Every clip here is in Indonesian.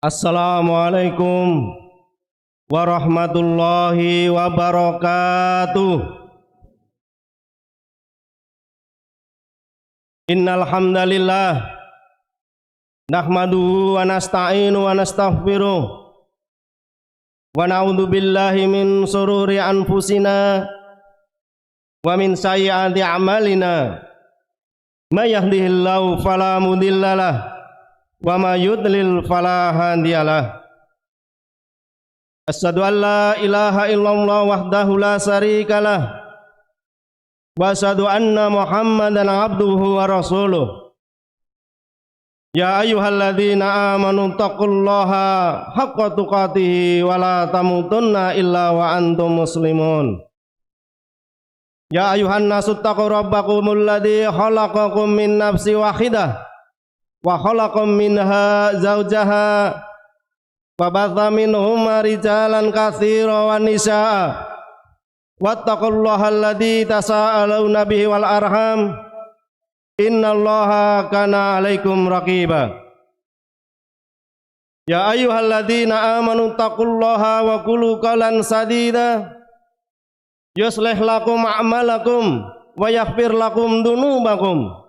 Assalamualaikum warahmatullahi wabarakatuh. Innal hamdalillah nahmaduhu wa nasta'inu wa nastaghfiruh wa na'udzu billahi min shururi anfusina wa min sayyiati a'malina. May yahdihillahu fala mudhillalah wa ma yudlil fala hadiyalah. Asyhadu an la ilaha illallah wahdahu la syarikalah wa asyhadu anna Muhammadan abduhu wa rasuluh. Ya ayyuhalladzina amanu taqullaha haqqa tuqatih wa la tamutunna illa wa antum muslimun. Ya ayyuhan nasu taqu rabbakumul ladzi khalaqakum min nafsin wahidah wa khalaqam minha zawjaha wa batha minhuma rijalan katsiran wa nisaa wattaqullaha alladzi tasaaluna bihi wal arham innallaha kana 'alaikum raqiba. Ya ayyuhalladzina amanu taqullaha wa qulu qawlan sadida yuslih lakum a'malakum wa yaghfir lakum dzunubakum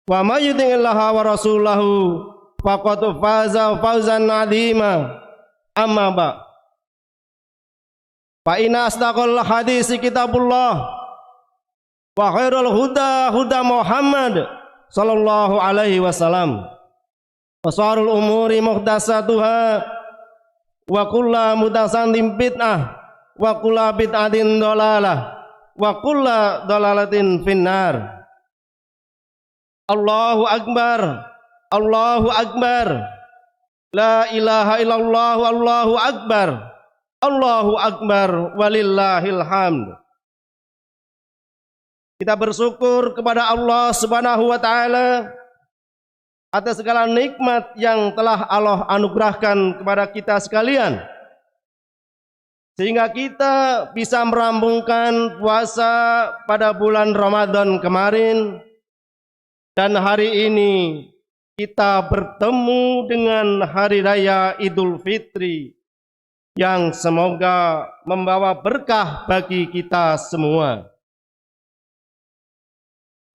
wa may yuti'illaha wa rasulahu faqad faza fawzan 'azima. Amma ba' fa inna asdaqal hadisi kitabullah wa khairul huda huda Muhammad sallallahu alaihi wasallam wa sharrul umuri muhdatsatuha wa kullu muhdatsatin bid'ah wa kullu bid'atin dhalalah wa kullu dhalalatin finnar. Allahu Akbar, Allahu Akbar, la ilaha illallah, Allahu Akbar, Allahu Akbar, walillahil hamd. Kita bersyukur kepada Allah Subhanahu wa Ta'ala atas segala nikmat yang telah Allah anugerahkan kepada kita sekalian, sehingga kita bisa merampungkan puasa pada bulan Ramadan kemarin. Dan hari ini kita bertemu dengan hari raya Idul Fitri yang semoga membawa berkah bagi kita semua.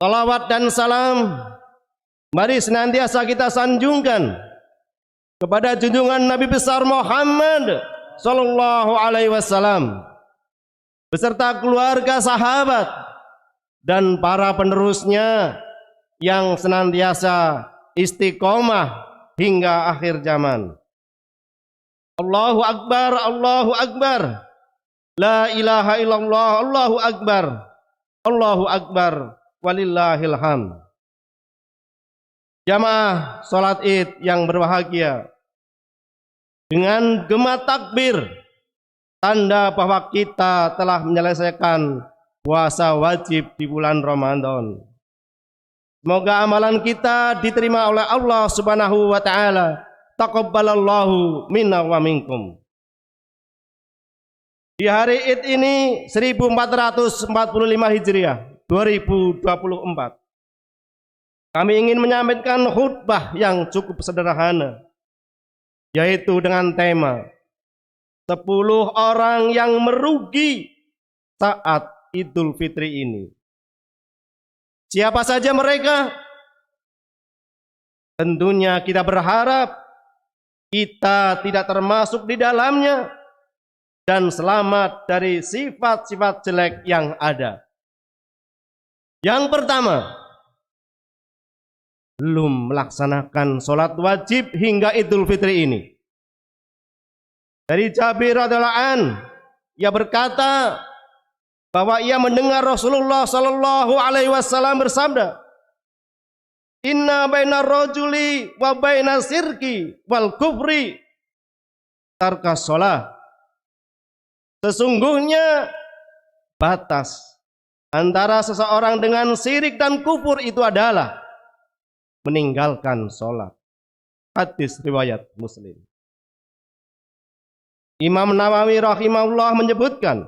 Salawat dan salam mari senantiasa kita sanjungkan kepada junjungan Nabi besar Muhammad sallallahu alaihi wasallam beserta keluarga, sahabat dan para penerusnya yang senantiasa istiqomah hingga akhir zaman. Allahu Akbar, Allahu Akbar, la ilaha illallah, Allahu Akbar, Allahu Akbar, walillahil hamd. Jamaah salat Id yang berbahagia, dengan gema takbir tanda bahwa kita telah menyelesaikan puasa wajib di bulan Ramadan. Semoga amalan kita diterima oleh Allah Subhanahu wa Ta'ala. Taqabbalallahu minna wa minkum. Di hari Id ini 1445 Hijriah 2024, kami ingin menyampaikan khutbah yang cukup sederhana, yaitu dengan tema 10 orang yang merugi saat Idul Fitri ini. Siapa saja mereka? Tentunya kita berharap kita tidak termasuk di dalamnya dan selamat dari sifat-sifat jelek yang ada. Yang pertama, belum melaksanakan sholat wajib hingga Idul Fitri ini. Dari Jabir radhiyallahu anhu, ia berkata bahwa ia mendengar Rasulullah sallallahu alaihi wasallam bersabda, "Inna bainar rajuli wa bainas sirki wal kufri tarkas shalah." Sesungguhnya batas antara seseorang dengan syirik dan kufur itu adalah meninggalkan sholat. Hadis riwayat Muslim. Imam Nawawi rahimahullah menyebutkan,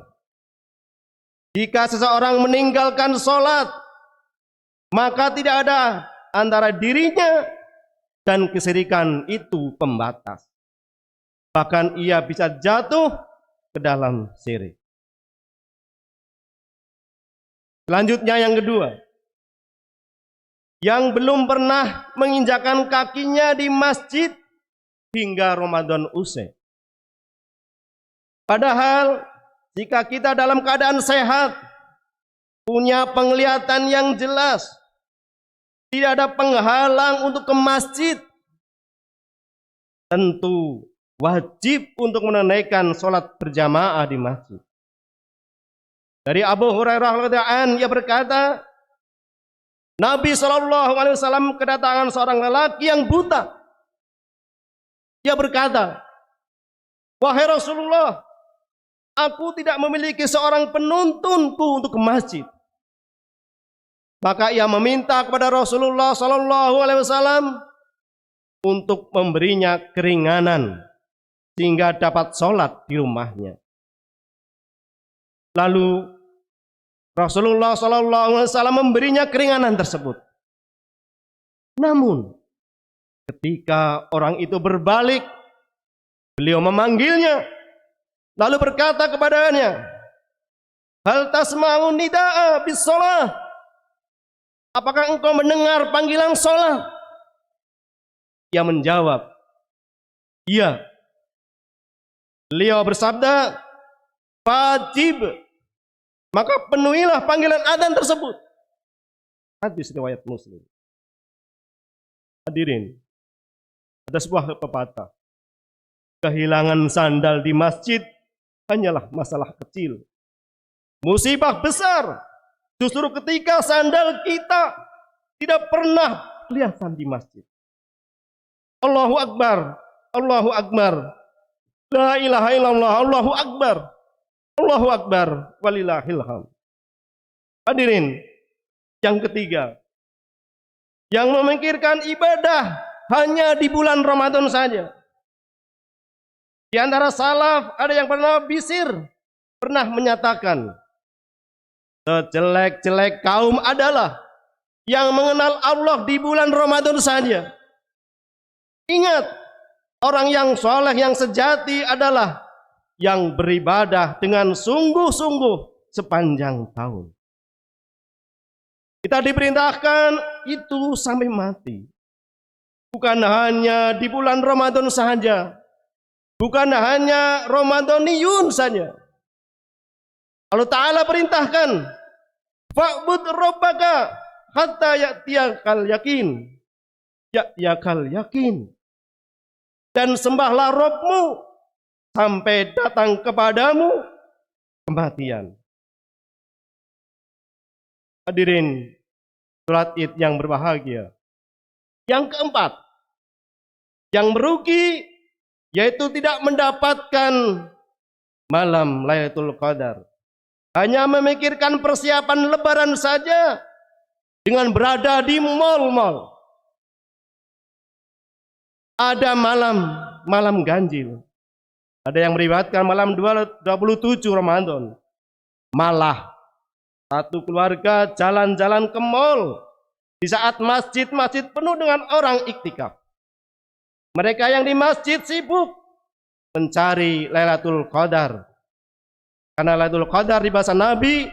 jika seseorang meninggalkan sholat, maka tidak ada antara dirinya dan kesyirikan itu pembatas. bahkan ia bisa jatuh ke dalam syirik. Selanjutnya yang kedua, yang belum pernah menginjakan kakinya di masjid hingga Ramadan usai. Padahal jika kita dalam keadaan sehat, punya penglihatan yang jelas, tidak ada penghalang untuk ke masjid, tentu wajib untuk menunaikan sholat berjamaah di masjid. Dari Abu Hurairah radhiyallahu anhu, ia berkata, Nabi SAW kedatangan seorang lelaki yang buta. Ia berkata, wahai Rasulullah, aku tidak memiliki seorang penuntunku untuk ke masjid. Maka ia meminta kepada Rasulullah SAW untuk memberinya keringanan sehingga dapat sholat di rumahnya. Lalu Rasulullah SAW memberinya keringanan tersebut. Namun ketika orang itu berbalik, beliau memanggilnya, lalu berkata kepadanya, hal tasma'un nida'a bis shalah? Apakah engkau mendengar panggilan sholat? Ia menjawab, iya. Beliau bersabda, wajib, maka penuhilah panggilan adzan tersebut. Hadis riwayat Muslim. Hadirin, ada sebuah pepatah, kehilangan sandal di masjid hanyalah masalah kecil. Musibah besar justru ketika sandal kita tidak pernah kelihatan di masjid. Allahu Akbar, Allahu Akbar, la ilaha illallah, Allahu Akbar, Allahu Akbar, walillahil hamd. Hadirin, yang ketiga, yang memikirkan ibadah hanya di bulan Ramadan saja. Di antara salaf ada yang pernah bisir, pernah menyatakan, sejelek-jelek kaum adalah yang mengenal Allah di bulan Ramadan saja. Ingat, orang yang soleh, yang sejati adalah yang beribadah dengan sungguh-sungguh sepanjang tahun. Kita diperintahkan itu sampai mati. Bukan hanya di bulan Ramadan saja. Bukan hanya Ramadaniyun saja. Allah Ta'ala perintahkan, fa'bud rabbaka hatta ya'tiyakal yakin. Ya'tiyakal yakin. Dan sembahlah Rabbmu sampai datang kepadamu kematian. Hadirin sholat Id yang berbahagia. Yang keempat, yang merugi yaitu tidak mendapatkan malam Lailatul Qadar. Hanya memikirkan persiapan lebaran saja dengan berada di mal-mal. Ada malam ganjil. Ada yang meriwayatkan malam 27 Ramadan. Malah satu keluarga jalan-jalan ke mal di saat masjid-masjid penuh dengan orang iktikaf. Mereka yang di masjid sibuk mencari Lailatul Qadar. Karena Lailatul Qadar di bahasa Nabi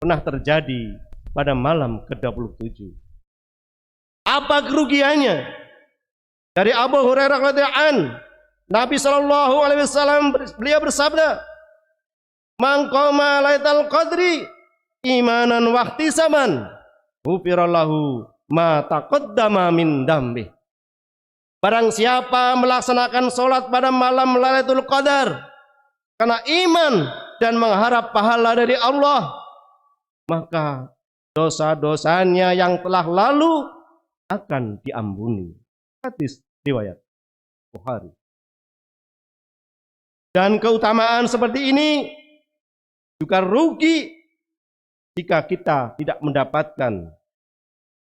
pernah terjadi pada malam ke-27. Apa kerugiannya? Dari Abu Hurairah radhiyallahu anhu, Nabi SAW beliau bersabda, "Man qama Lailatul Qadri imanan wa ihtisaban, ghufira lahu ma taqaddama min dambi." Barang siapa melaksanakan sholat pada malam Lailatul Qadar karena iman dan mengharap pahala dari Allah, maka dosa-dosanya yang telah lalu akan diampuni. Hadis riwayat Bukhari. Dan keutamaan seperti ini juga rugi jika kita tidak mendapatkan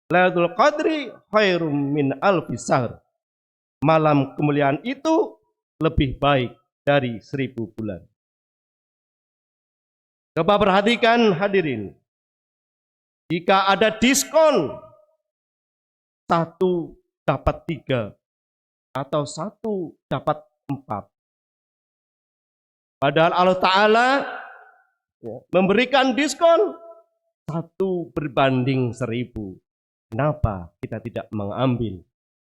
Lailatul Qadri khairum min alfi syahr. Malam kemuliaan itu lebih baik dari 1000 bulan. Coba perhatikan hadirin. Jika ada diskon 1 dapat 3 atau 1 dapat 4, Padahal Allah Ta'ala memberikan diskon 1/1000. Kenapa kita tidak mengambil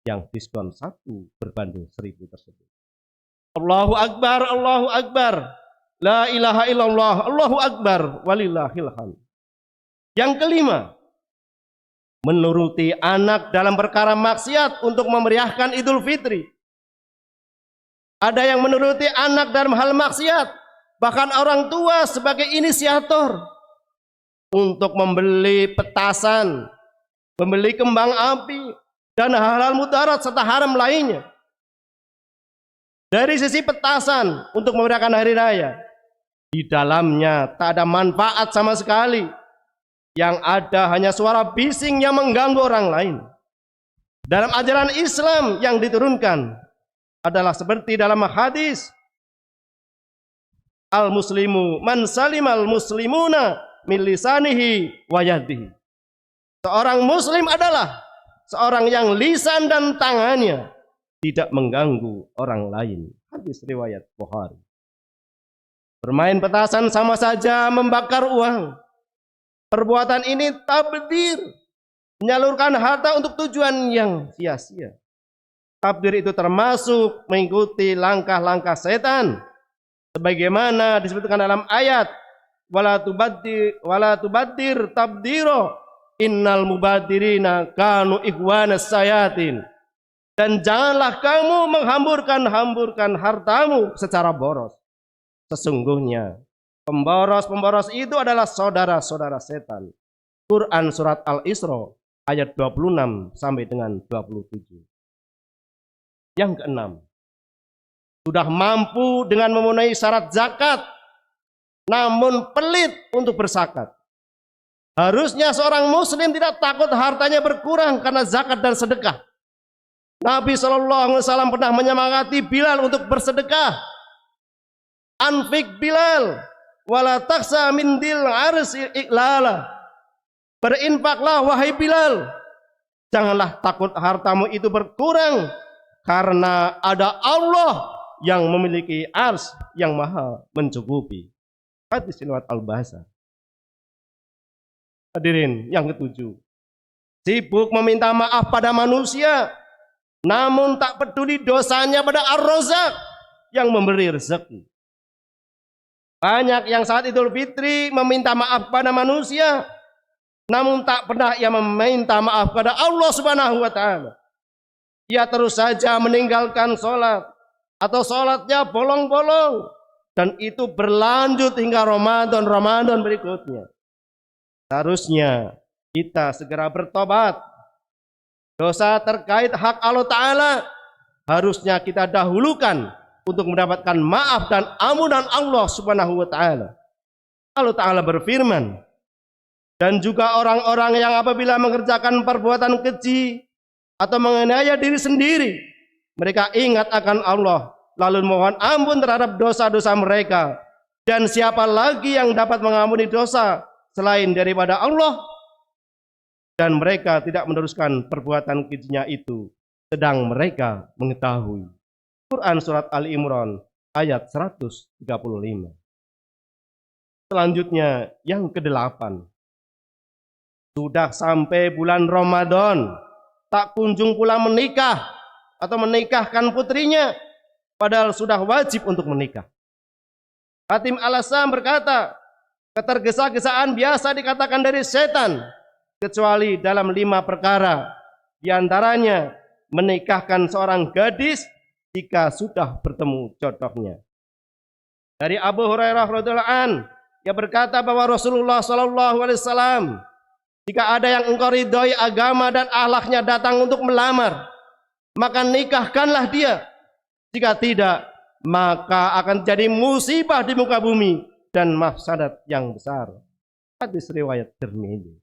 yang diskon 1/1000 tersebut? Allahu Akbar, Allahu Akbar, la ilaha illallah, Allahu Akbar, walillahil hamd. Yang kelima, menuruti anak dalam perkara maksiat untuk memeriahkan Idul Fitri. Ada yang menuruti anak dalam hal maksiat, bahkan orang tua sebagai inisiator untuk membeli petasan, membeli kembang api, dan hal-hal mudarat serta haram lainnya. Dari sisi petasan untuk memeriahkan hari raya, di dalamnya tak ada manfaat sama sekali. Yang ada hanya suara bising yang mengganggu orang lain. Dalam ajaran Islam yang diturunkan adalah seperti dalam hadis, al-muslimu man salimal muslimuna min lisanihi wa yadihi. Seorang muslim adalah seorang yang lisan dan tangannya tidak mengganggu orang lain. Hadis riwayat Bukhari. Bermain petasan sama saja membakar uang. Perbuatan ini tabdir, menyalurkan harta untuk tujuan yang sia-sia. Tabdir itu termasuk mengikuti langkah-langkah setan, sebagaimana disebutkan dalam ayat, wala tubaddir tabdiro, innal mubadirina kanu ikhwanas sayatin. Dan janganlah kamu menghamburkan hartamu secara boros. Sesungguhnya pemboros itu adalah saudara-saudara setan. Quran surat Al-Isra ayat 26 sampai dengan 27. Yang keenam, sudah mampu dengan memenuhi syarat zakat, namun pelit untuk berzakat. Harusnya seorang muslim tidak takut hartanya berkurang karena zakat dan sedekah. Nabi SAW pernah menyemangati Bilal untuk bersedekah. Anfik Bilal, wala taksa min dil arsi iklala. Berinfaklah wahai Bilal, janganlah takut hartamu itu berkurang, karena ada Allah yang memiliki ars yang maha mencukupi. Hadis riwayat Al-Bahsa. Hadirin yang ketujuh, sibuk meminta maaf pada manusia, namun tak peduli dosanya pada Ar-Razzaq yang memberi rezeki. Banyak yang saat Idul Fitri meminta maaf pada manusia, namun tak pernah ia meminta maaf pada Allah Subhanahu wa Ta'ala. Ia terus saja meninggalkan sholat, atau sholatnya bolong-bolong, dan itu berlanjut hingga Ramadan berikutnya. Seharusnya kita segera bertobat. Dosa terkait hak Allah Ta'ala harusnya kita dahulukan untuk mendapatkan maaf dan ampunan Allah Subhanahu wa Ta'ala. Allah Ta'ala berfirman, dan juga orang-orang yang apabila mengerjakan perbuatan keji atau menganiaya diri sendiri, mereka ingat akan Allah, lalu mohon ampun terhadap dosa-dosa mereka. Dan siapa lagi yang dapat mengampuni dosa selain daripada Allah? Dan mereka tidak meneruskan perbuatan kejinya itu, sedang mereka mengetahui. Quran surat Ali Imran ayat 135. Selanjutnya yang ke-8. Sudah sampai bulan Ramadan, tak kunjung pula menikah atau menikahkan putrinya, padahal sudah wajib untuk menikah. Hatim Al-Assam berkata, ketergesa-gesaan biasa dikatakan dari setan, kecuali dalam 5 perkara. Di antaranya menikahkan seorang gadis jika sudah bertemu jodohnya. Dari Abu Hurairah radhiyallahu anhu, ia berkata bahwa Rasulullah SAW, jika ada yang engkau ridhoi agama dan akhlaknya datang untuk melamar, maka nikahkanlah dia. Jika tidak, maka akan jadi musibah di muka bumi dan mafsadat yang besar. Hadis riwayat Tirmidzi.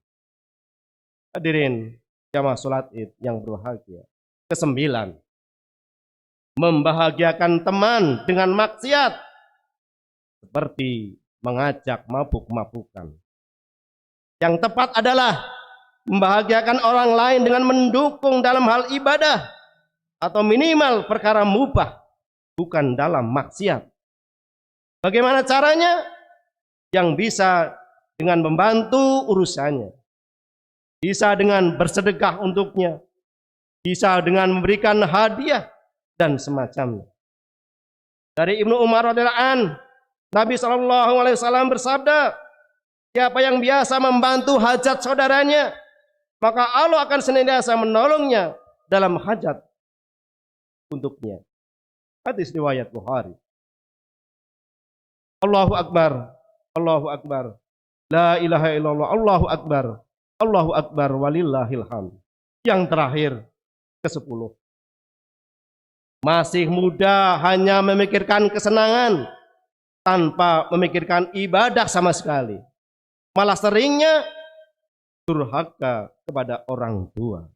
Hadirin jamaah salat Id yang berbahagia. Ke-9, membahagiakan teman dengan maksiat, seperti mengajak mabuk-mabukan. Yang tepat adalah membahagiakan orang lain dengan mendukung dalam hal ibadah atau minimal perkara mubah, bukan dalam maksiat. Bagaimana caranya? Yang bisa dengan membantu urusannya, bisa dengan bersedekah untuknya, bisa dengan memberikan hadiah dan semacamnya. Dari Ibnu Umar radhiyallahu an, Nabi SAW bersabda, siapa yang biasa membantu hajat saudaranya, maka Allah akan senantiasa menolongnya dalam hajat untuknya. Hadis riwayat Bukhari. Allahu Akbar, Allahu Akbar, la ilaha illallah, Allahu Akbar, Allahu Akbar, walillahil hamd. Yang terakhir, ke-10. Masih muda hanya memikirkan kesenangan tanpa memikirkan ibadah sama sekali. Malah seringnya durhaka kepada orang tua.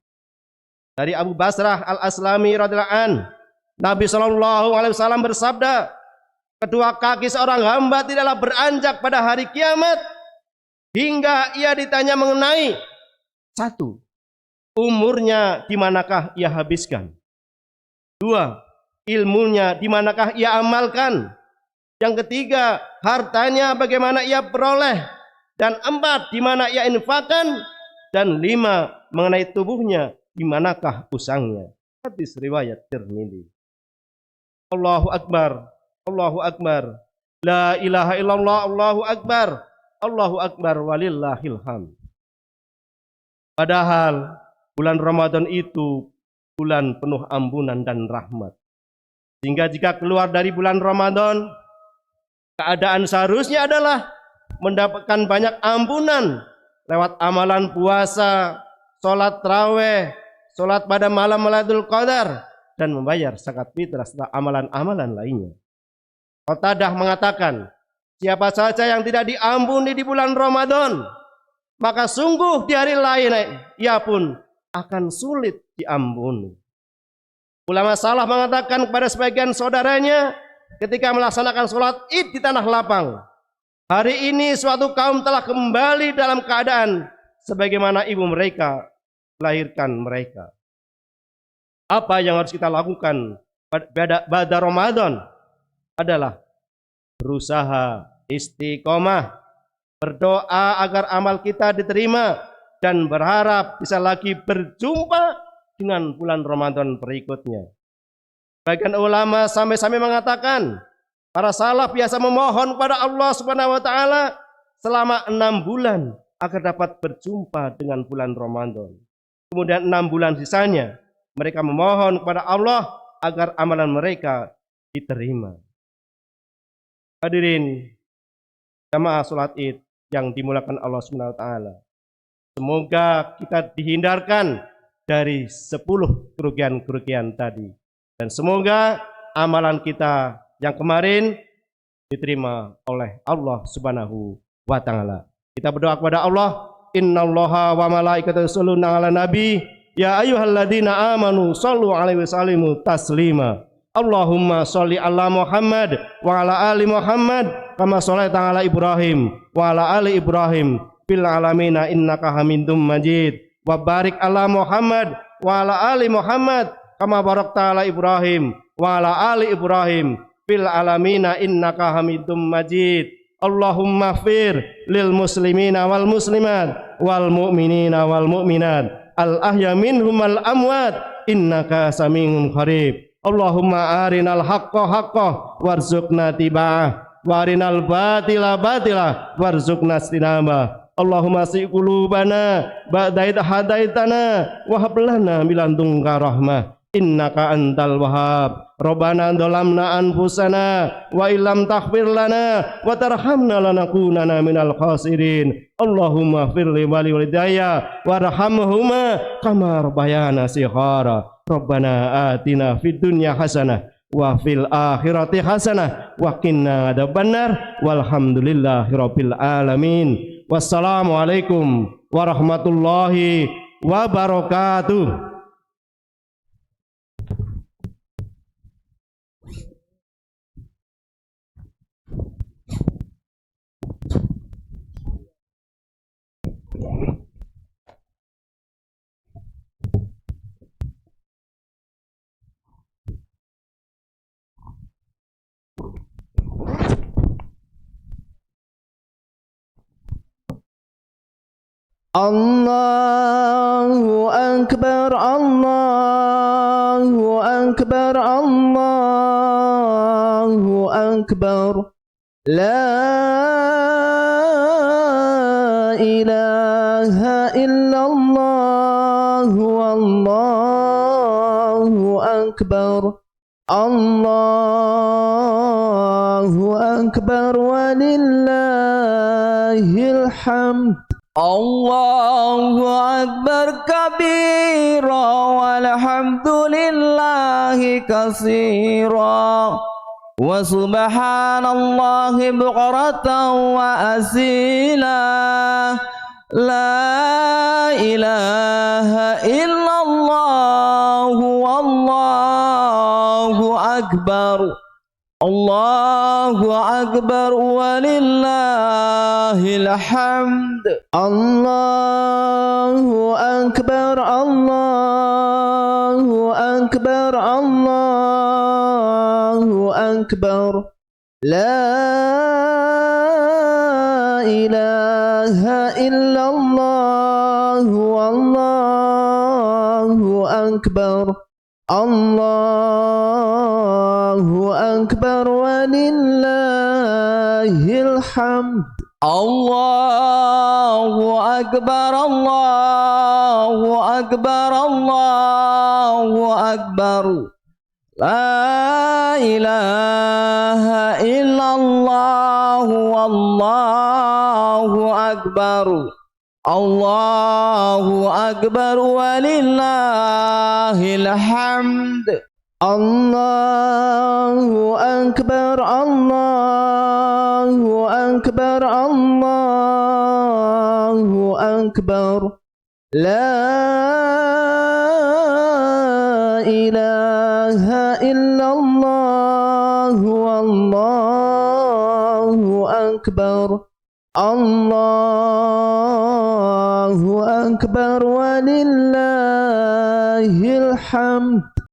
Dari Abu Basrah Al-Aslami radhiyallahu an, Nabi SAW bersabda, kedua kaki seorang hamba tidaklah beranjak pada hari kiamat hingga ia ditanya mengenai satu, umurnya di manakah ia habiskan. Dua, ilmunya di manakah ia amalkan. Yang ketiga, hartanya bagaimana ia peroleh. Dan empat, di mana ia infakkan. Dan lima, mengenai tubuhnya, di manakah usangnya. Hadis riwayat Tirmidzi. Allahu Akbar, Allahu Akbar, la ilaha illallah, Allahu Akbar, Allahu Akbar, walillahil hamd. Padahal bulan Ramadan itu bulan penuh ampunan dan rahmat. Sehingga jika keluar dari bulan Ramadan, keadaan seharusnya adalah mendapatkan banyak ampunan lewat amalan puasa, sholat tarawih, sholat pada malam Lailatul Qadar, dan membayar zakat fitrah serta amalan-amalan lainnya. Qatadah mengatakan, siapa saja yang tidak diampuni di bulan Ramadan, maka sungguh di hari lain ia pun akan sulit diampuni. Ulama salaf mengatakan kepada sebagian saudaranya ketika melaksanakan sholat id di tanah lapang, hari ini suatu kaum telah kembali dalam keadaan sebagaimana ibu mereka melahirkan mereka. Apa yang harus kita lakukan pada Ramadan adalah berusaha istiqomah, berdoa agar amal kita diterima, dan berharap bisa lagi berjumpa dengan bulan Ramadan berikutnya. Bagian ulama sampai-sampai mengatakan, para salaf biasa memohon kepada Allah Subhanahu wa taala selama 6 bulan agar dapat berjumpa dengan bulan Ramadan. Kemudian 6 bulan sisanya mereka memohon kepada Allah agar amalan mereka diterima. Hadirin jamaah salat Id yang dimuliakan Allah Subhanahu wa taala. Semoga kita dihindarkan dari 10 kerugian-kerugian tadi. Dan semoga amalan kita yang kemarin diterima oleh Allah Subhanahu wa taala. Kita berdoa kepada Allah, innallaha wa malaikatahu yusholluna 'alan nabi, ya ayyuhalladzina amanu shallu 'alaihi wa sallimu taslima. Allahumma sholli ala Muhammad wa ala ali Muhammad kama shallaita ala Ibrahim wa ala ali Ibrahim fil alamin innaka Hamidum Majid. Wa barik ala Muhammad wa ala ali Muhammad kama barakta ala Ibrahim wa ala ali Ibrahim fil alamina innaka Hamidum Majid. Allahumma fir lil muslimina wal muslimat wal mu'minina wal mu'minat al ahya minhum al amwat innaka samiun qarib. Allahumma arinal haqqa haqqa warzuqna tiba'ah wa arinal batila batila warzuqna istinabah. Allahumma si qulubana ba'da idh hadaitana wa hab lana min ladunka rahmah innaka antal wahhab. Rabbana dhalamna anfusana wa illam taghfir lana wa tarhamna lanakunanna minal khasirin. Allahumma ighfir li walidayya warhamhuma kama rabbayana shighara. Rabbana atina fid dunya hasanah wa fil akhirati hasanah wa qina adzabannar walhamdulillahi rabbil alamin. Wassalamualaikum warahmatullahi wabarakatuh. Allahu Akbar, Allahu Akbar, Allahu Akbar. La ilaha illallah, wallahu akbar. Allahu akbar walillahil hamd. Allahu akbar kabira walhamdulillahi katsira wa subhanallahi bukratan wa asila. La ilaha illallah wallahu akbar. Allahu akbar walillahil hamd. Allahu akbar, Allahu akbar, Allahu akbar. La ilaha illallah wallahu akbar. Allahu akbar walillahil hamd. Allahu akbar, Allahu akbar, Allahu akbar. La ilaha illallah wallahu akbar. Allahu akbar walillahil hamd. Allahu akbar, Allahu akbar, Allahu akbar. La ilaha illallah wallahu akbar. Allahu akbar walillahil hamd.